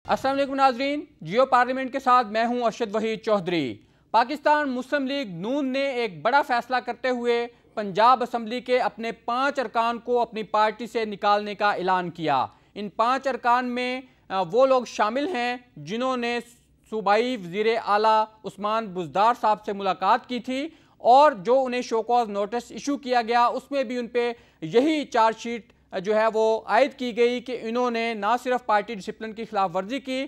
अस्सलाम वालेकुम नाजरीन, जियो पार्लियामेंट के साथ मैं हूं अरशद वहीद चौधरी। पाकिस्तान मुस्लिम लीग नून ने एक बड़ा फैसला करते हुए पंजाब असम्बली के अपने 5 अरकान को अपनी पार्टी से निकालने का ऐलान किया। इन 5 अरकान में वो लोग शामिल हैं जिन्होंने सूबाई वज़ीर आला उस्मान बुज़दार साहब से मुलाकात की थी और जो उन्हें शो कॉज नोटिस इशू किया गया उसमें भी उन पर यही चार्जशीट जो है वो आयद की गई कि इन्होंने ना सिर्फ पार्टी डिसिप्लिन की खिलाफ वर्जी की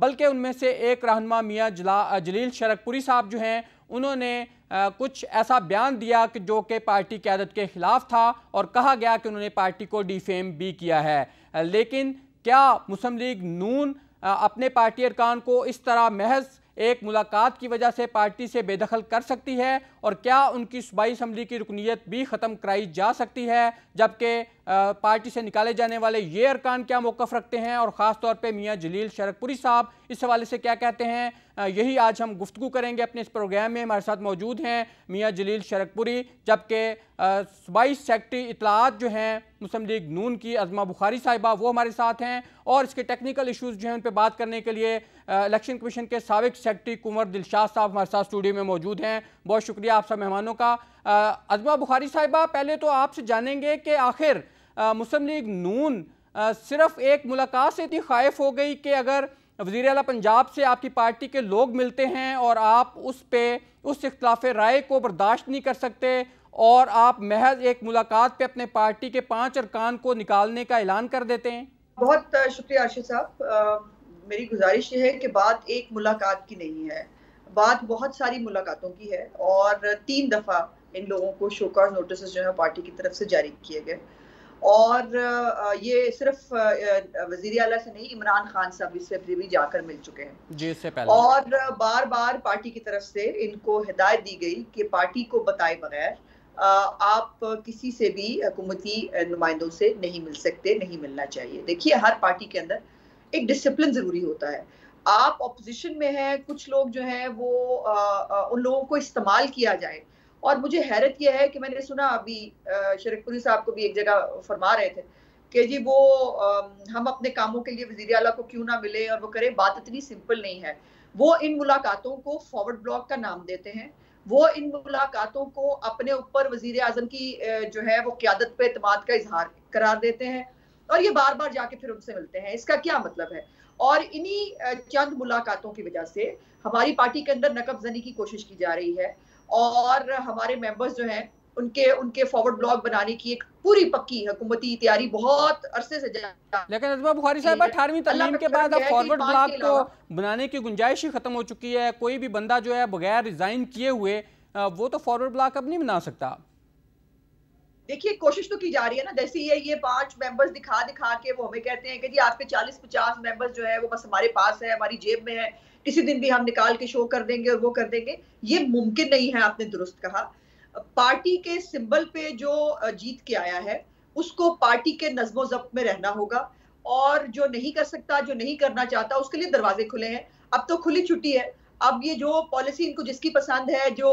बल्कि उनमें से एक रहनुमा मियाँ जलील शरकपुरी साहब जो हैं उन्होंने कुछ ऐसा बयान दिया कि जो कि पार्टी क़यादत के ख़िलाफ़ था और कहा गया कि उन्होंने पार्टी को डिफेम भी किया है। लेकिन क्या मुस्लिम लीग नून अपने पार्टी अरकान को इस तरह महज एक मुलाकात की वजह से पार्टी से बेदखल कर सकती है और क्या उनकी सूबाई असम्बली की रुकनीत भी ख़त्म कराई जा सकती है, जबकि पार्टी से निकाले जाने वाले ये अरकान क्या मौक़िफ़ रखते हैं और ख़ास तौर पे मियाँ जलील शरकपुरी साहब इस हवाले से क्या कहते हैं, यही आज हम गुफ्तगू करेंगे अपने इस प्रोग्राम में। हमारे साथ मौजूद हैं मियाँ जलील शरकपुरी, जबकि सूबाई सेक्रेटरी इत्तलाआत जो हैं मुस्लिम लीग नून की अज़मा बुखारी साहिबा वो हमारे साथ हैं और इसके टेक्निकल इशूज़ जो हैं उन पर बात करने के लिए इलेक्शन कमीशन के साबिक सेक्रेटरी कुंवर दिलशाद साहब हमारे साथ स्टूडियो में मौजूद हैं। बहुत शुक्रिया आप सब मेहमानों का। अज़मा बुखारी साहिबा, पहले तो आपसे जानेंगे कि आखिर मुस्लिम लीग नून सिर्फ एक मुलाकात से इतनी ख़ाइफ हो गई कि अगर वज़ीर आला पंजाब से आपकी पार्टी के लोग मिलते हैं और आप उस इख्तिलाफ़ राय को बर्दाश्त नहीं कर सकते और आप महज एक मुलाकात पे अपने पार्टी के 5 अरकान को निकालने का ऐलान कर देते हैं? बहुत शुक्रिया अर्शद साहब। मेरी गुजारिश ये है कि बात एक मुलाकात की नहीं है, बात बहुत सारी मुलाकातों की है और 3 दफ़ा इन लोगों को शो कॉज नोटिस जो है पार्टी की तरफ से जारी किए गए और ये सिर्फ वज़ीर आला से नहीं, इमरान खान साहब इससे भी जाकर मिल चुके हैं जी इससे पहले और बार बार पार्टी की तरफ से इनको हिदायत दी गई कि पार्टी को बताए बगैर आप किसी से भी हुकूमती नुमाइंदों से नहीं मिल सकते, नहीं मिलना चाहिए। देखिए, हर पार्टी के अंदर एक डिसिप्लिन जरूरी होता है। आप ऑपोजिशन में हैं, कुछ लोग जो हैं वो उन लोगों को इस्तेमाल किया जाए और मुझे हैरत यह है कि मैंने सुना अभी शरकपुरी साहब को भी एक जगह फरमा रहे थे कि जी वो हम अपने कामों के लिए वज़ीर आला को क्यों ना मिले और वो करें। बात इतनी सिंपल नहीं है। वो इन मुलाकातों को फॉरवर्ड ब्लॉक का नाम देते हैं, वो इन मुलाकातों को अपने ऊपर वज़ीर आज़म की जो है वो क़यादत पे एतमाद का इजहार करार देते हैं और ये बार बार जाके फिर उनसे मिलते हैं। इसका क्या मतलब है? और इन्हीं चंद मुलाकातों की वजह से हमारी पार्टी के अंदर नकबजनी की कोशिश की जा रही है और हमारे मेंबर्स जो हैं उनके फॉरवर्ड ब्लॉक बनाने की एक पूरी पक्की हुकूमती तैयारी बहुत अरसे से लेकिन अज़मा बुखारी साहब 18वीं तरमीम के बाद अब फॉरवर्ड ब्लॉक को बनाने की गुंजाइश ही खत्म हो चुकी है। कोई भी बंदा जो है बगैर रिजाइन किए हुए वो तो फॉरवर्ड ब्लॉक अब नहीं बना सकता। देखिए, कोशिश तो की जा रही है ना। जैसे ये 5 मेंबर्स दिखा के वो हमें कहते हैं कि जी आपके 40-50 मेंबर्स जो है वो बस हमारे पास है, हमारी जेब में है, किसी दिन भी हम निकाल के शो कर देंगे और वो कर देंगे। ये मुमकिन नहीं है, आपने दुरुस्त कहा। पार्टी के सिंबल पे जो जीत के आया है उसको पार्टी के नज़्मो ज़ब्त में रहना होगा और जो नहीं कर सकता, जो नहीं करना चाहता, उसके लिए दरवाजे खुले हैं। अब तो खुली छुट्टी है। अब ये जो पॉलिसी इनको जिसकी पसंद है, जो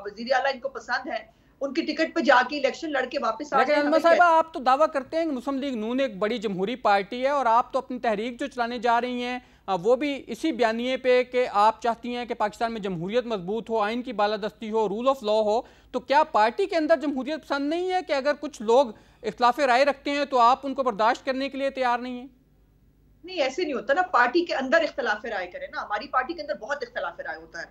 वज़ीर आला इनको पसंद है, उनकी टिकट पे जाके इलेक्शन लड़के वापस आ जाए। लेकिन साहिबा, आप तो दावा करते हैं कि मुस्लिम लीग नून एक बड़ी जमहूरी पार्टी है और आप तो अपनी तहरीक जो चलाने जा रही हैं वो भी इसी बयानिए पे कि आप चाहती हैं कि पाकिस्तान में जमहूरियत मजबूत हो, आइन की बालादस्ती हो, रूल ऑफ लॉ हो। तो क्या पार्टी के अंदर जमहूरियत पसंद नहीं है कि अगर कुछ लोग इख्तिलाफ राय रखते हैं तो आप उनको बर्दाश्त करने के लिए तैयार नहीं है? नहीं, ऐसे नहीं होता ना। पार्टी के अंदर इख्तिलाफ राय करें ना। हमारी पार्टी के अंदर बहुत इख्तिलाफ राय होता है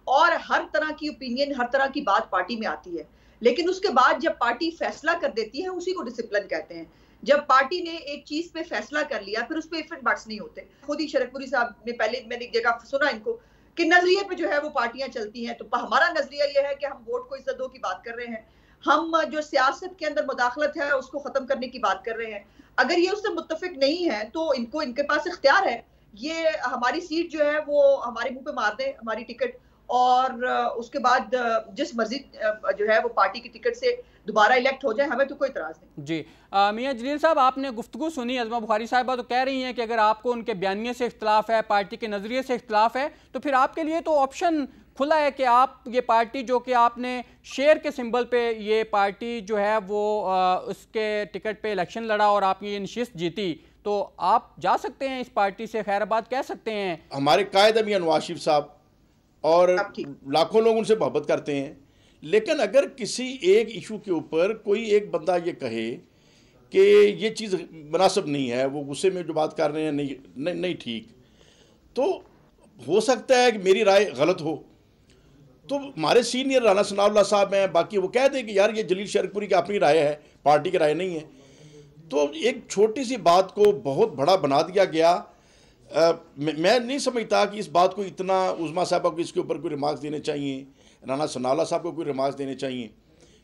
और हर तरह की ओपिनियन, हर तरह की बात पार्टी में आती है, लेकिन उसके बाद जब पार्टी फैसला कर देती है उसी को डिसिप्लिन कहते हैं। जब पार्टी ने एक चीज पे फैसला कर लिया फिर उस पे इफेक्ट बट्स नहीं होते। खुद ही शरकपुरी साहब ने पहले, मैंने एक जगह सुना इनको कि नजरिए पे जो है वो पार्टियां चलती हैं। तो हमारा नजरिया ये है कि हम वोट को इज्जत दो की बात कर रहे हैं, हम जो सियासत के अंदर मुदाखलत है उसको खत्म करने की बात कर रहे हैं। अगर ये उससे मुत्तफिक नहीं है तो इनके पास इख्तियार है, ये हमारी सीट जो है वो हमारे मुंह पे मार दें, हमारी टिकट, और उसके बाद जिस मर्जी जो है वो पार्टी की टिकट से दोबारा इलेक्ट हो जाए, हमें तो कोई इतराज नहीं। जी मियाँ जलील साहब, आपने गुफ्तगू सुनी। अज़मा बुखारी साहिबा तो कह रही हैं कि अगर आपको उनके बयानिए से इख्तिलाफ है, पार्टी के नज़रिए से इख्तिलाफ है, तो फिर आपके लिए तो ऑप्शन खुला है कि आप ये पार्टी जो कि आपने शेर के सिंबल पे ये पार्टी जो है वो उसके टिकट पे इलेक्शन लड़ा और आपने ये नशिस्त जीती, तो आप जा सकते हैं इस पार्टी से, खैराबाद कह सकते हैं। हमारे कायद मियां नवाज शरीफ साहब और लाखों लोग उनसे मोहब्बत करते हैं, लेकिन अगर किसी एक इशू के ऊपर कोई एक बंदा ये कहे कि ये चीज़ मुनासिब नहीं है, वो गुस्से में जो बात कर रहे हैं नहीं ठीक, तो हो सकता है कि मेरी राय गलत हो, तो हमारे सीनियर राना सनाउल्लाह साहब हैं, बाकी वो कह दें कि यार ये जलील शरकपुरी की अपनी राय है, पार्टी की राय नहीं है। तो एक छोटी सी बात को बहुत बड़ा बना दिया गया। मैं नहीं समझता कि इस बात को इतना उज़मा साहब को इसके ऊपर कोई रिमार्क्स देने चाहिए, राना सनाउल्लाह साहब को कोई रिमार्क्स देने चाहिए।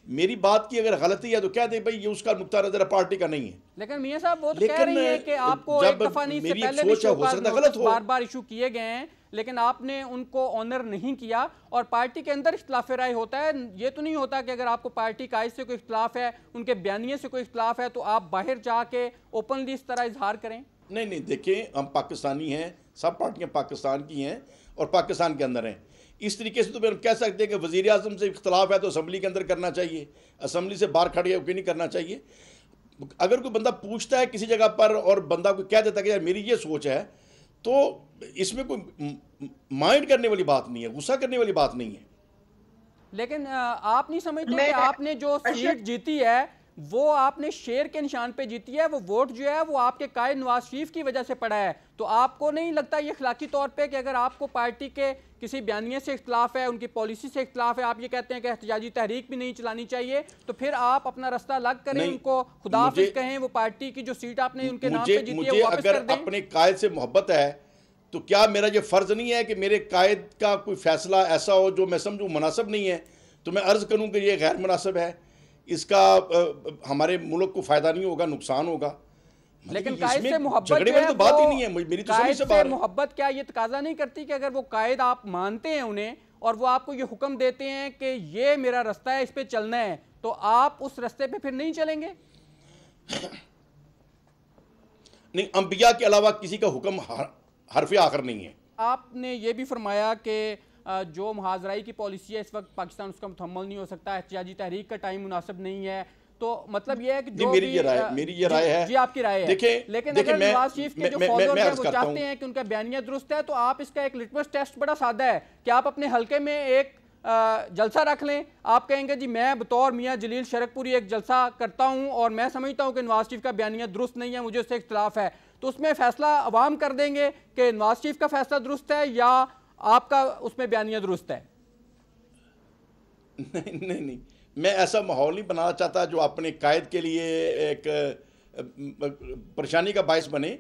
मेरी बात की अगर गलती है तो कह दे भाई ये उसका नुक्ता नजर पार्टी का नहीं है। लेकिन मियां साहब वो तो कह रही है कि आपको एक दफा नहीं, इससे पहले भी शोकाज बार बार इशू किए गए हैं, लेकिन आपने उनको ऑनर नहीं किया। और पार्टी के अंदर इख्तिलाफ राय होता है, ये तो नहीं होता कि अगर आपको पार्टी कायद से कोई इख्तिलाफ है, उनके बयानिए से कोई इख्तिलाफ है, तो आप बाहर जाके ओपनली इस तरह इजहार करें। नहीं, देखिए हम पाकिस्तानी हैं, सब पार्टियां पाकिस्तान की हैं और पाकिस्तान के अंदर हैं। इस तरीके से तो हम कह सकते हैं कि वज़ीर आज़म से इख्तिलाफ है तो असम्बली के अंदर करना चाहिए, असम्बली से बाहर खड़े होकर नहीं करना चाहिए। अगर कोई बंदा पूछता है किसी जगह पर और बंदा कोई कह देता है कि यार मेरी ये सोच है, तो इसमें कोई माइंड करने वाली बात नहीं है, गुस्सा करने वाली बात नहीं है। लेकिन आप नहीं समझते कि आपने जो सीट जीती है वो आपने शेर के निशान पे जीती है, वो वोट जो है वो आपके कायद नवाज शरीफ की वजह से पड़ा है। तो आपको नहीं लगता ये अखलाकी तौर पे कि अगर आपको पार्टी के किसी बयानिए से इख्तिलाफ है, उनकी पॉलिसी से इख्तिलाफ है, आप ये कहते हैं कि एहतजाजी तहरीक भी नहीं चलानी चाहिए, तो फिर आप अपना रास्ता अलग करें, उनको खुदाफिज कहें, वो पार्टी की जो सीट आपने उनके नाम पे जीती है वो वापस कर दें। अपने कायद से मोहब्बत है तो क्या मेरा ये फ़र्ज नहीं है कि मेरे कायद का कोई फैसला ऐसा हो जो मैं समझूँ मुनासिब नहीं है तो मैं अर्ज़ करूँ कि ये गैर मुनासिब है, इसका हमारे मुल्क को फ़ायदा नहीं होगा, नुकसान होगा। लेकिन कायद से मोहब्बत झगड़े वाली तो बात ही नहीं है, मेरी तो समझ से बाहर है। मोहब्बत क्या ये तकाजा नहीं करती कि अगर वो कायद आप मानते हैं उन्हें और वो आपको ये हुक्म देते हैं कि ये मेरा रास्ता है, इस पे चलना है, तो आप उस रास्ते पे फिर नहीं चलेंगे? नहीं, अंबिया के अलावा किसी का हुक्म हरफ आखिर नहीं है। आपने ये भी फरमाया कि जो मुहाजराई की पॉलिसी है इस वक्त पाकिस्तान उसका मुकम्मल नहीं हो सकता, एहतिजाजी तहरीक का टाइम मुनासिब नहीं है, तो मतलब ये है कि जो मेरी ये राय है जी आपकी राय है। लेकिन अगर नवाज शरीफ के जो फॉलोअर्स हैं वो चाहते हैं कि उनका बयानिया दुरुस्त है, तो आप इसका एक लिटमस टेस्ट बड़ा सादा है कि आप अपने हल्के में एक जलसा रख लें। आप कहेंगे जी मैं बतौर मियां जलील शरकपुरी एक जलसा करता हूं और मैं समझता हूं कि नवाज शरीफ का बयानिया दुरुस्त नहीं है, मुझे उससे इख्तिलाफ है, तो उसमें फैसला अवाम कर देंगे कि नवाज शरीफ का फैसला दुरुस्त है या आपका उसमें बयानिया दुरुस्त है। नहीं, मैं ऐसा माहौल नहीं बनाना चाहता जो अपने कायद के लिए एक परेशानी का बायस बने।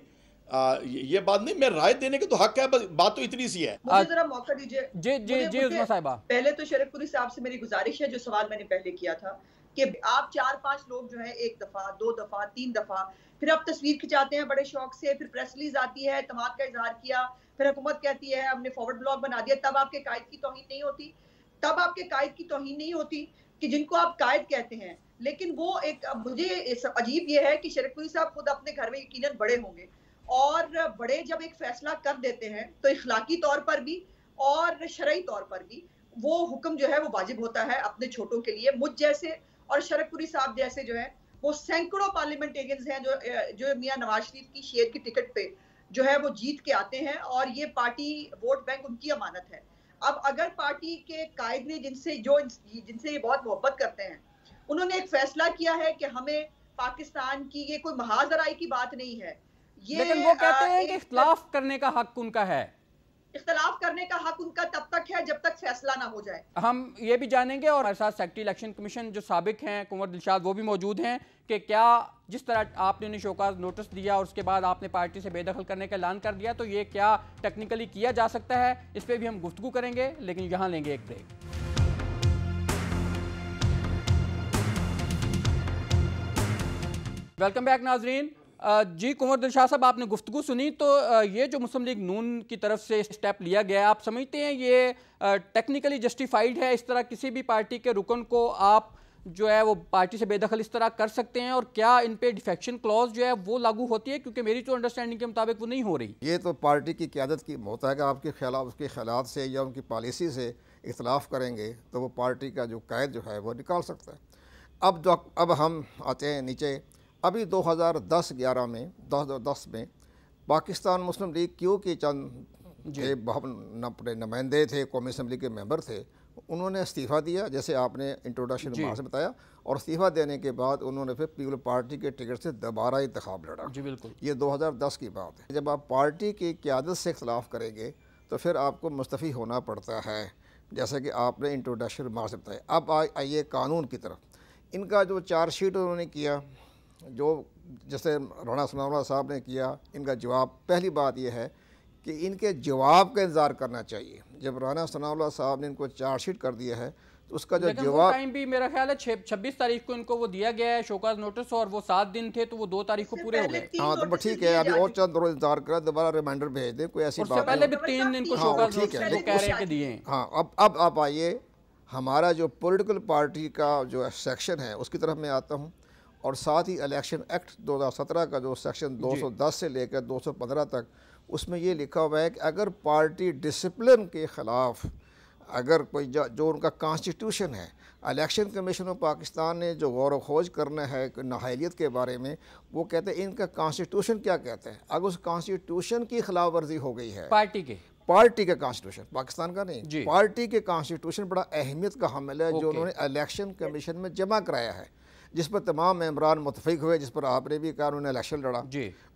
ये बात नहीं, मैं राय देने के तो हक है, बस बात तो इतनी सी है। मुझे जरा मौका दीजिए। जी उज़मा साहिबा। पहले तो शरकपुरी साहब से मेरी गुजारिश है, जो सवाल मैंने पहले किया था कि आप 4-5 लोग जो है एक दफा, 2 दफा, 3 दफा, फिर आप तस्वीर खिंचाते हैं बड़े शौक से, फिर प्रेस रिलीज आती है, इत्तेमाद का इजहार किया, फिर हुकूमत कहती है हमने फॉरवर्ड ब्लॉग बना दिया, तब आपके कायद की तौहीन नहीं होती। तब आपके कायद की तौहीन नहीं होती कि जिनको आप कायद कहते हैं। लेकिन वो एक मुझे अजीब ये है कि शरकपुरी साहब खुद अपने घर में यकीनन बड़े होंगे, और बड़े जब एक फैसला कर देते हैं तो इखलाकी तौर पर भी और शरई तौर पर भी वो हुक्म जो है वो वाजिब होता है अपने छोटों के लिए। मुझ जैसे और शरकपुरी साहब जैसे जो है वो सैकड़ों पार्लियामेंटेरियंस हैं जो मियां नवाज शरीफ की शेर की टिकट पे जो है वो जीत के आते हैं, और ये पार्टी वोट बैंक उनकी अमानत है। अब अगर पार्टी के कायद ने जिनसे ये बहुत मोहब्बत करते हैं, उन्होंने एक फैसला किया है कि हमें पाकिस्तान की ये कोई महाजराई की बात नहीं है, लेकिन वो कहते हैं कि इख्तिलाफ करने का हक उनका है। इख्तिलाफ करने का हक उनका तब तक है जब तक फैसला ना हो जाए। हम ये भी जानेंगे, और हमारे साथ सेक्रेटरी इलेक्शन कमीशन जो साबिक हैं कुंवर दिलशाद वो भी मौजूद हैं, कि क्या जिस तरह आपने उन्हें शोकाज नोटिस दिया और उसके बाद आपने पार्टी से बेदखल करने का ऐलान कर दिया, तो ये क्या टेक्निकली किया जा सकता है, इस पर भी हम गुफ्तगू करेंगे, लेकिन यहाँ लेंगे एक ब्रेक। वेलकम बैक नाजरीन। जी कुंवर दिलशाद साहब, आपने गुफ्तगू सुनी, तो ये जो मुस्लिम लीग नून की तरफ से स्टेप लिया गया, आप समझते हैं ये टेक्निकली जस्टिफाइड है? इस तरह किसी भी पार्टी के रुकन को आप जो है वो पार्टी से बेदखल इस तरह कर सकते हैं, और क्या इन पे डिफेक्शन क्लॉज जो है वो लागू होती है? क्योंकि मेरी तो अंडरस्टैंडिंग के मुताबिक वो नहीं हो रही। ये तो पार्टी की क़यादत की होता है कि आपके खिलाफ उसके ख्यालात से या उनकी पॉलिसी से इख्तलाफ करेंगे तो वो पार्टी का जो कायद जो है वो निकाल सकता है। अब हम आते हैं नीचे, अभी 2010-11 में 2010 में पाकिस्तान मुस्लिम लीग क्यों के चंद अपने नुमाइंदे थे, कौमी असम्बली के मेंबर थे, उन्होंने इस्तीफ़ा दिया जैसे आपने इंट्रोडक्शन में से बताया, और इस्तीफ़ा देने के बाद उन्होंने फिर पीपल पार्टी के टिकट से दोबारा इंतखाब लड़ा। जी बिल्कुल, ये 2010 की बात है। जब आप पार्टी की क़यादत से इख्तलाफ करेंगे तो फिर आपको मुस्तफ़ी होना पड़ता है, जैसा कि आपने इंट्रोडक्शन में से बताया। अब आइए कानून की तरफ। इनका जो चार्जशीट उन्होंने किया, जो जैसे राना सनाउल्लाह साहब ने किया, इनका जवाब, पहली बात यह है कि इनके जवाब का इंतज़ार करना चाहिए। जब राना सनाउल्लाह साहब ने इनको चार्जशीट कर दिया है तो उसका जो जवाब, टाइम भी मेरा ख्याल है 26 तारीख को इनको वो दिया गया है शोकाज नोटिस, और वो 7 दिन थे तो वो 2 तारीख को पूरे हो गए। हाँ तो ठीक है, अभी और चंद रोज इंतजार करें, दोबारा रिमाइंडर भेज दें, कोई ऐसी बात पहले भी 3 दिन को शोकाज नोटिस वो कह रहे हैं कि दिए। हाँ, अब आप आइए, हमारा जो पॉलिटिकल पार्टी का जो सेक्शन है उसकी तरफ मैं आता हूँ, और साथ ही इलेक्शन एक्ट 2017 का जो सेक्शन 210 से लेकर 215 तक, उसमें ये लिखा हुआ है कि अगर पार्टी डिसिप्लिन के ख़िलाफ़, अगर कोई जो उनका कॉन्स्टिट्यूशन है, इलेक्शन कमीशन ऑफ पाकिस्तान ने जो गौर व खोज करना है नाअहलियत के बारे में, वो कहते हैं इनका कॉन्स्टिट्यूशन क्या कहता है। अगर उस कॉन्स्टिट्यूशन की खिलाफ वर्जी हो गई है, पार्टी का कॉन्स्टिट्यूशन, पाकिस्तान का नहीं, पार्टी के कॉन्स्टिट्यूशन बड़ा अहमियत का हामिल है, जो उन्होंने इलेक्शन कमीशन में जमा कराया है, जिस पर तमाम मेंबरान मुतफिक हुए, जिस पर आपने भी कहा उन्होंने इलेक्शन लड़ा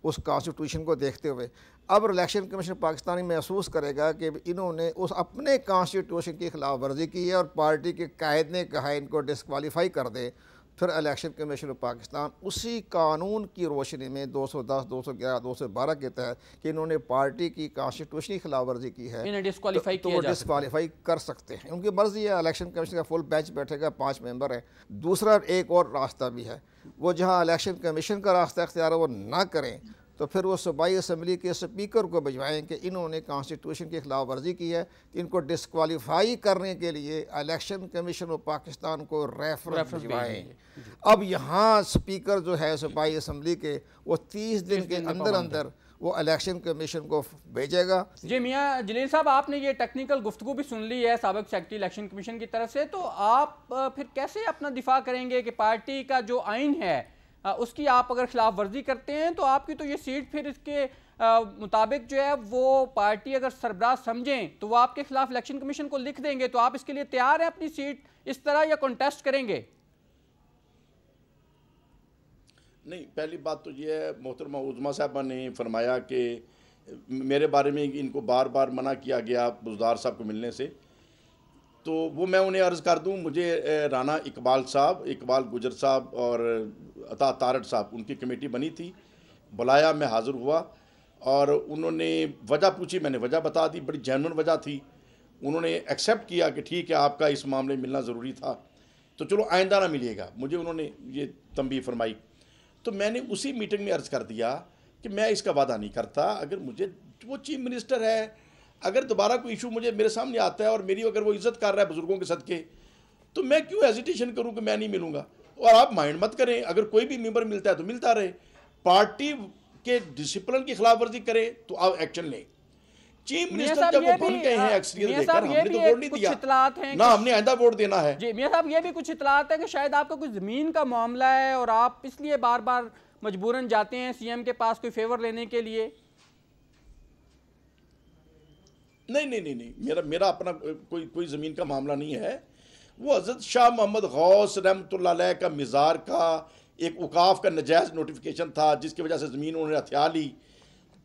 उस कॉन्स्टिट्यूशन को देखते हुए। अब इलेक्शन कमीशन पाकिस्तानी महसूस करेगा कि इन्होंने उस अपने कॉन्स्टिट्यूशन की खिलाफ वर्जी की है और पार्टी के कायद ने कहा इनको डिस्क्वालीफाई कर दे, फिर इलेक्शन कमीशन ऑफ पाकिस्तान उसी कानून की रोशनी में 210, 211, 212 के तहत कि इन्होंने पार्टी की कॉन्स्टिट्यूशन की खिलाफ वर्जी की है, इन्हें डिस्क्वालीफाई तो वो डिस्क्वालीफाई कर सकते हैं। उनकी मर्जी है, इलेक्शन कमीशन का फुल बेंच बैठेगा, 5 मेंबर हैं। दूसरा एक और रास्ता भी है, वो जहाँ इलेक्शन कमीशन का रास्ता इख्तियार है वो ना करें, तो फिर वो सूबाई असम्बली के स्पीकर को भिजवाएं कि इन्होंने कॉन्स्टिट्यूशन की खिलाफ वर्जी की है, इनको डिस्क्वालीफाई करने के लिए इलेक्शन कमीशन ऑफ पाकिस्तान को रेफरेंस भिजवाएं। अब यहाँ स्पीकर जो है सूबाई असम्बली के, वो 30 दिन के अंदर अंदर वो इलेक्शन कमीशन को भेजेगा। जी मियाँ जलील साहब, आपने ये टेक्निकल गुफ्तगू भी सुन ली है साबिक सेक्रेटरी इलेक्शन कमीशन की तरफ से, तो आप फिर कैसे अपना दिफा करेंगे कि पार्टी का जो आइन है उसकी आप अगर खिलाफ वर्जी करते हैं तो आपकी तो ये सीट फिर इसके मुताबिक जो है वो पार्टी अगर सरबराह समझें तो वो आपके खिलाफ इलेक्शन कमीशन को लिख देंगे, तो आप इसके लिए तैयार हैं अपनी सीट इस तरह, या कॉन्टेस्ट करेंगे? नहीं, पहली बात तो ये है, मोहतरमा उज़्मा साहबा ने फरमाया कि मेरे बारे में इनको बार बार मना किया गया बुज़दार साहब को मिलने से, तो वो मैं उन्हें अर्ज़ कर दूं, मुझे राना इकबाल साहब, इकबाल गुजर साहब और अता तारड़ साहब, उनकी कमेटी बनी थी, बुलाया, मैं हाज़िर हुआ और उन्होंने वजह पूछी, मैंने वजह बता दी, बड़ी जेन्युइन वजह थी। उन्होंने एक्सेप्ट किया कि ठीक है आपका इस मामले में मिलना ज़रूरी था, तो चलो आइंदा ना मिलिएगा, मुझे उन्होंने ये तंबीह फरमाई। तो मैंने उसी मीटिंग में अर्ज़ कर दिया कि मैं इसका वादा नहीं करता, अगर मुझे, वो चीफ मिनिस्टर है, अगर दोबारा कोई इशू मुझे मेरे सामने आता है और मेरी अगर वो इज़्ज़त कर रहा है बुज़ुर्गों के सदके, तो मैं क्यों हेजिटेशन करूं कि मैं नहीं मिलूंगा। और आप माइंड मत करें, अगर कोई भी मेंबर मिलता है तो मिलता रहे, पार्टी के डिसिप्लिन की खिलाफ वर्जी करे तो आप एक्शन लें। चीफ मिनिस्टर जब वो बन गए हैं एक्सपीरियंस देकर, हमने तो वोट नहीं दिया ना, हमने आइंदा वोट देना है। जी मियां साहब, ये भी कुछ इतलात है कि शायद आपका कुछ ज़मीन का मामला है और आप इसलिए बार बार मजबूरन जाते हैं सीएम के पास कोई फेवर लेने के लिए। नहीं, मेरा अपना कोई ज़मीन का मामला नहीं है। वो हज़रत शाह मोहम्मद गौस रहमतुल्लाह अलैह का मिज़ार का एक औकाफ का नजायज़ नोटिफिकेशन था, जिसकी वजह से ज़मीन उन्होंने हथिया ली,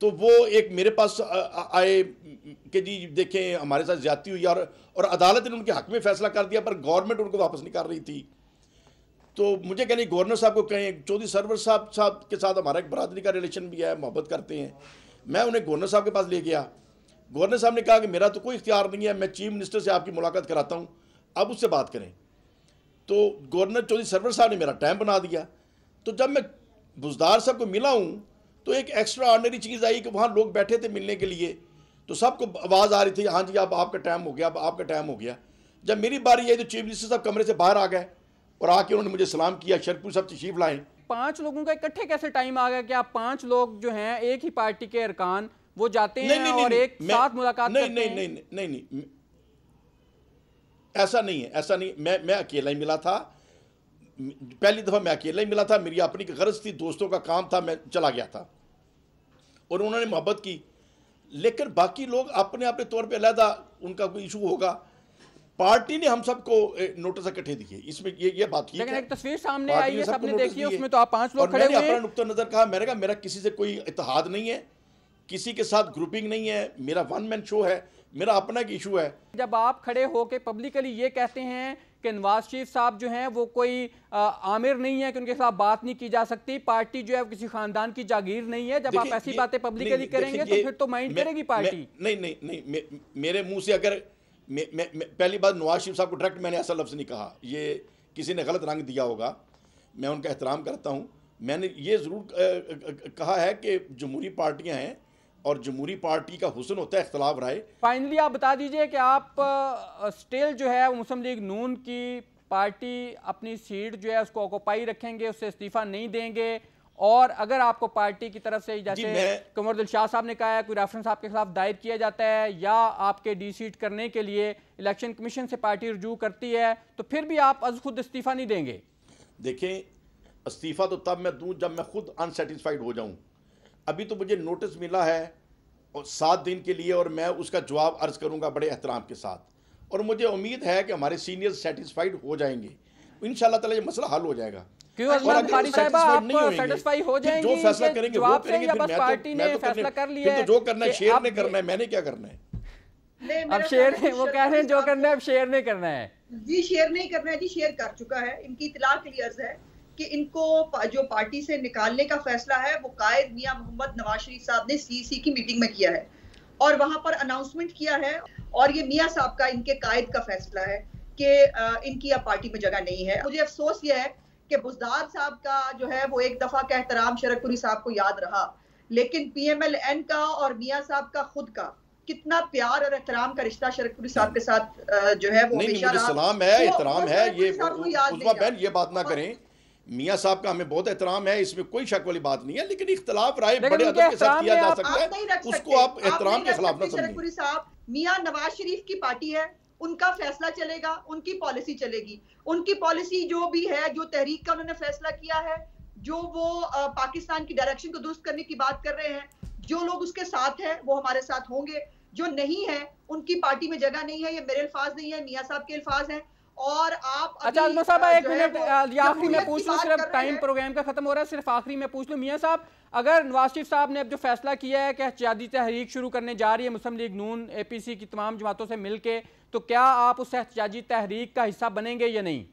तो वो एक मेरे पास आए कि जी देखें हमारे साथ ज़्यादती हुई और अदालत ने उनके हक़ में फ़ैसला कर दिया, पर गवर्नमेंट उनको वापस नहीं कर रही थी। तो मुझे कहने गवर्नर साहब को कहें, चौधरी सरवर साहब के साथ हमारा एक बरादरी का रिलेशन भी है, मोहब्बत करते हैं। मैं उन्हें गवर्नर साहब के पास ले गया, गवर्नर साहब ने कहा कि मेरा तो कोई इख्तियार नहीं है, मैं चीफ मिनिस्टर से आपकी मुलाकात कराता हूँ, अब उससे बात करें। तो गवर्नर चौधरी सरवर साहब ने मेरा टाइम बना दिया। तो जब मैं बुज़दार साहब को मिला हूँ तो एक एक्स्ट्रा ऑर्डिनरी चीज़ आई कि वहाँ लोग बैठे थे मिलने के लिए, तो सबको आवाज़ आ रही थी, हाँ जी अब आपका टाइम हो गया, अब आपका टाइम हो गया। जब मेरी बारी आई तो चीफ मिनिस्टर साहब कमरे से बाहर आ गए और आके उन्होंने मुझे सलाम किया, शरपुर साहब तशरीफ लाएँ। 5 लोगों का इकट्ठे कैसे टाइम आ गया कि आप 5 लोग जो हैं एक ही पार्टी के अरकान वो जाते हैं और एक साथ मुलाकात करते हैं? नहीं, ऐसा नहीं है, मैं अकेला ही मिला था। पहली दफ़ा मैं अकेला ही मिला था, मेरी अपनी गरज थी, दोस्तों का काम था, मैं चला गया था और उन्होंने मोहब्बत की। लेकिन बाकी लोग अपने अपने तौर पे अलहदा उनका कोई इशू होगा। पार्टी ने हम सबको नोटिस इकट्ठे दिए, इसमें ये बात ठीक है। एक तस्वीर सामने आई है, सबने देखी है, उसमें तो आप 5 और लोग खड़े हुए मैंने हैं। अपना नुक्ता नजर कहा, मैंने कहा मेरा किसी से कोई इत्तेहाद नहीं है, किसी के साथ ग्रुपिंग नहीं है, मेरा वन मैन शो है, मेरा अपना एक इशू है। जब आप खड़े होकर पब्लिकली ये कहते हैं कि नवाज शरीफ साहब जो हैं वो कोई आमिर नहीं है कि उनके साथ बात नहीं की जा सकती, पार्टी जो है किसी खानदान की जागीर नहीं है, जब आप ऐसी बातें पब्लिकली करेंगे तो फिर तो माइंड करेगी पार्टी। नहीं, मेरे मुंह से अगर पहली बात, नवाज शरीफ साहब को डायरेक्ट मैंने ऐसा लफ्ज़ नहीं कहा, ये किसी ने गलत रंग दिया होगा, मैं उनका एहतराम करता हूँ। मैंने ये ज़रूर कहा है कि जमहूरी पार्टियाँ हैं और जमहूरी पार्टी का हुस्न होता है इख्तलाफ राय। फाइनली आप बता दीजिए कि आप स्टिल जो है मुस्लिम लीग नून की पार्टी अपनी सीट जो है उसको ऑक्यूपाई रखेंगे, उससे इस्तीफा नहीं देंगे, और अगर आपको पार्टी की तरफ से जैसे कमर दिलशाद साहब ने कहा है कोई रेफरेंस आपके खिलाफ दायर किया जाता है या आपके डी-सीट करने के लिए इलेक्शन कमीशन से पार्टी रुजू करती है तो फिर भी आप अज खुद इस्तीफा नहीं देंगे? देखें, इस्तीफा तो तब मैं दूं जब मैं खुद अनसेटिस्फाइड हो जाऊं। अभी तो मुझे नोटिस मिला है और 7 दिन के लिए, और मैं उसका जवाब अर्ज करूंगा बड़े एहतराम के साथ, और मुझे उम्मीद है कि हमारे सीनियर सेटिस्फाइड हो जाएंगे, इंशाल्लाह ताला ये मसला हल हो जाएगा। क्यों अजमा बुखारी साहिबा आप सेटिस्फाई हो जाएंगी? जो फैसला करेंगे वो करेंगे, या बस पार्टी ने फैसला कर लिया है? जो करना है शेर ने करना है, मैंने क्या करना है? अब शेर ने, वो कह रहे हैं जो करना है अब शेर ने करना है। जी शेर नहीं करना है जी, शेर कर चुका है। इनकी इतला के लिए अर्ज है कि इनको जो पार्टी से निकालने का फैसला है वो कायद मियां मोहम्मद नवाज शरीफ साहब ने सीसी की मीटिंग में किया है और वहां पर अनाउंसमेंट किया है, और ये मियां साहब का, इनके कायद का फैसला है कि इनकी अब पार्टी में जगह नहीं है। मुझे अफसोस यह है कि बुज़दार साहब का जो है वो एक दफा का एहतराम शरकपुरी साहब को याद रहा, लेकिन PMLN का और मियां साहब का खुद का कितना प्यार और एहतराम का रिश्ता शरकपुरी साहब के साथ जो है वो हमेशा रहा। सलाम है, एहतराम है, ये उस्मा बहन ये बात ना करें। मियां साहब का हमें बहुत एहतराम है, इसमें कोई शक वाली बात नहीं है, लेकिन इख्तलाफ राय बड़े अदब के साथ किया जा सकता है, उसको आप एहतराम के खिलाफ ना समझें। साहब, मियां नवाज शरीफ की पार्टी है, उनका फैसला चलेगा, उनकी पॉलिसी चलेगी, उनकी पॉलिसी जो भी है, जो तहरीक का उन्होंने फैसला किया है, जो वो पाकिस्तान की डायरेक्शन को दुरुस्त करने की बात कर रहे हैं, जो लोग उसके साथ हैं वो हमारे साथ होंगे, जो नहीं है उनकी पार्टी में जगह नहीं है। ये मेरे अल्फाज नहीं है, मियां साहब के अल्फाज हैं। और आप अच्छा अजमा साहब एक मिनट आखिरी में पूछ लूं, सिर्फ टाइम प्रोग्राम का खत्म हो रहा है, सिर्फ आखिरी में पूछ लूं मियां साहब, अगर नवाज शरीफ साहब ने अब जो फैसला किया है कि एहतजाजी तहरीक शुरू करने जा रही है मुस्लिम लीग नून APC की तमाम जमातों से मिलके, तो क्या आप उस एहतजाजी तहरीक का हिस्सा बनेंगे या नहीं?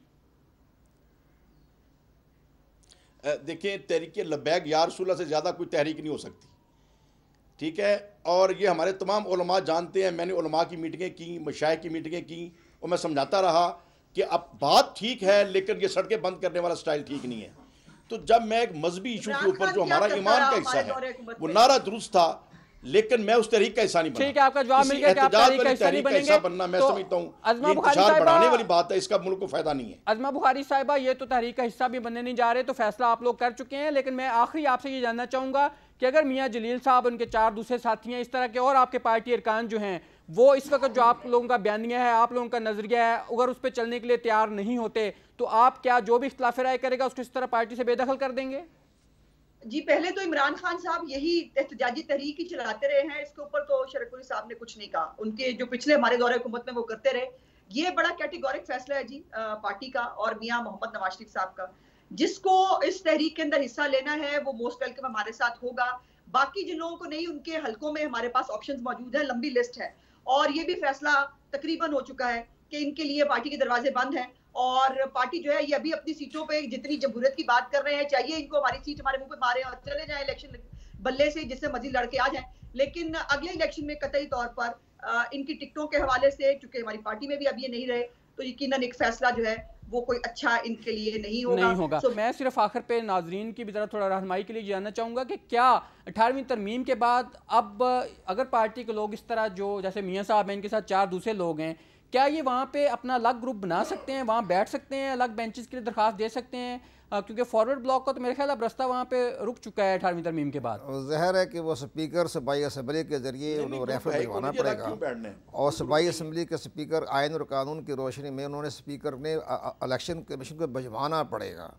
देखिए, तहरीक लब्बैक या रसूलुल्लाह से ज़्यादा कोई तहरीक नहीं हो सकती, ठीक है, और ये हमारे तमाम उलमा जानते हैं। मैंने उलमा की मीटिंगें की, मशाइख की मीटिंगें की, और मैं समझाता रहा कि अब बात ठीक है लेकिन ये सड़कें बंद करने वाला स्टाइल ठीक नहीं है। तो जब मैं एक मजहबी इशू के ऊपर जो हमारा ईमान का हिस्सा है वो नारा दुरुस्त था, लेकिन मैं उस तहरीक का हिस्सा नहीं बना। ठीक है, आपका जवाब मिल गया कि आप तहरीक का हिस्सा नहीं बनेंगे। बनना मैं समझता हूं ये इंतशार बढ़ाने वाली बात है, इसका मुल्क को फायदा नहीं है। अजमा बुखारी साहिबा, ये तो तहरीक का हिस्सा भी बनने नहीं जा रहे, तो फैसला आप लोग कर चुके हैं, लेकिन मैं आखिरी आपसे ये जानना चाहूंगा कि अगर मियां जलील साहब, उनके 4 दूसरे साथी हैं, इस तरह के और आपके पार्टी अरकान जो हैं, वो इस वक्त जो आप लोगों का बयानिया है, आप लोगों का नजरिया है, अगर उस पर चलने के लिए तैयार नहीं होते तो आप क्या जो भी इख्तिलाफ राय करेगा उसको इस तरह पार्टी से बेदखल कर देंगे? जी, पहले तो इमरान खान साहब यही एहतजाजी तहरीक ही चलाते रहे हैं, इसके ऊपर तो शरकपुरी साहब ने कुछ नहीं कहा। उनके जो पिछले हमारे दौरे हुकूमत में वो करते रहे। ये बड़ा कैटेगोरिक फैसला है जी पार्टी का और मियां मोहम्मद नवाज शरीफ साहब का। जिसको इस तहरीक के अंदर हिस्सा लेना है वो मोस्ट वेलकम हमारे साथ होगा। बाकी जिन लोगों को नहीं, उनके हलकों में हमारे पास ऑप्शंस मौजूद है, लंबी लिस्ट है, और ये भी फैसला तकरीबन हो चुका है कि इनके लिए पार्टी के दरवाजे बंद हैं और पार्टी जो है ये अभी अपनी सीटों पे जितनी जमहूरियत की बात कर रहे हैं, चाहिए इनको हमारी सीट हमारे मुंह पे मारे और चले जाएं इलेक्शन बल्ले से, जिससे मजीद लड़के आ जाएं, लेकिन अगले इलेक्शन में कतई तौर पर इनकी टिकटों के हवाले से, चूंकि हमारी पार्टी में भी अब ये नहीं रहे, तो यकीनन एक फैसला जो है वो कोई अच्छा इनके लिए नहीं होगा। मैं सिर्फ आखिर पे नाजरीन की भी तरह थोड़ा रहनुमाई के लिए जानना चाहूँगा कि क्या 18वीं तरमीम के बाद अब अगर पार्टी के लोग इस तरह जो जैसे मियां साहब हैं, इनके साथ 4 दूसरे लोग हैं, क्या ये वहाँ पे अपना अलग ग्रुप बना सकते हैं, वहाँ बैठ सकते हैं, अलग बेंचेस के लिए दरखास्त दे सकते हैं? क्योंकि फॉरवर्ड ब्लॉक का तो मेरे ख्याल अब रास्ता वहाँ पे रुक चुका है 18वीं तरमीम के बाद। ज़ाहिर है कि वो स्पीकर सूबाई असम्बली के ज़रिए उनको रेफर भिजवाना पड़ेगा, और सूबाई असम्बली के स्पीकर आइन और कानून की रोशनी में उन्होंने स्पीकर ने इलेक्शन कमीशन को भिजवाना पड़ेगा।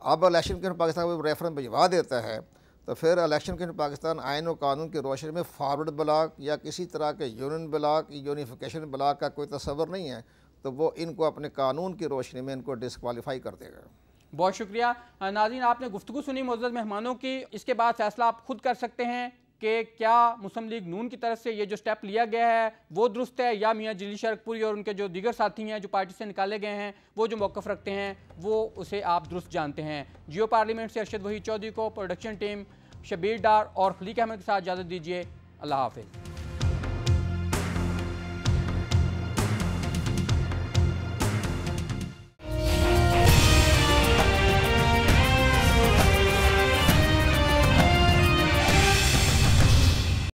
अब इलेक्शन कमीशन पाकिस्तान को रेफरेंस भिजवा देता है तो फिर इलेक्शन कमीशन पाकिस्तान आइन और कानून की रोशनी में फॉरवर्ड ब्लॉक या किसी तरह के यूनियन ब्लॉक, यूनिफिकेशन ब्लॉक का कोई तस्वर नहीं है, तो वो इनको अपने कानून की रोशनी में इनको डिस्क्वालीफाई कर देगा। बहुत शुक्रिया नाज़रीन, आपने गुफ्तगू सुनी मुअज़्ज़ज़ मेहमानों की। इसके बाद फैसला आप खुद कर सकते हैं कि क्या मुस्लिम लीग नून की तरफ से ये जो स्टेप लिया गया है वो दुरुस्त है, या मियाँ जलील शरकपुरी और उनके जो दीगर साथी हैं जो पार्टी से निकाले गए हैं वो जो मौक़िफ़ रखते हैं वो उसे आप दुरुस्त जानते हैं। जियो पार्लियामेंट से अरशद वहीद चौधरी को, प्रोडक्शन टीम शबीर डार और खलीक अहमद के साथ इजाज़त दीजिए। अल्लाह हाफ़िज़।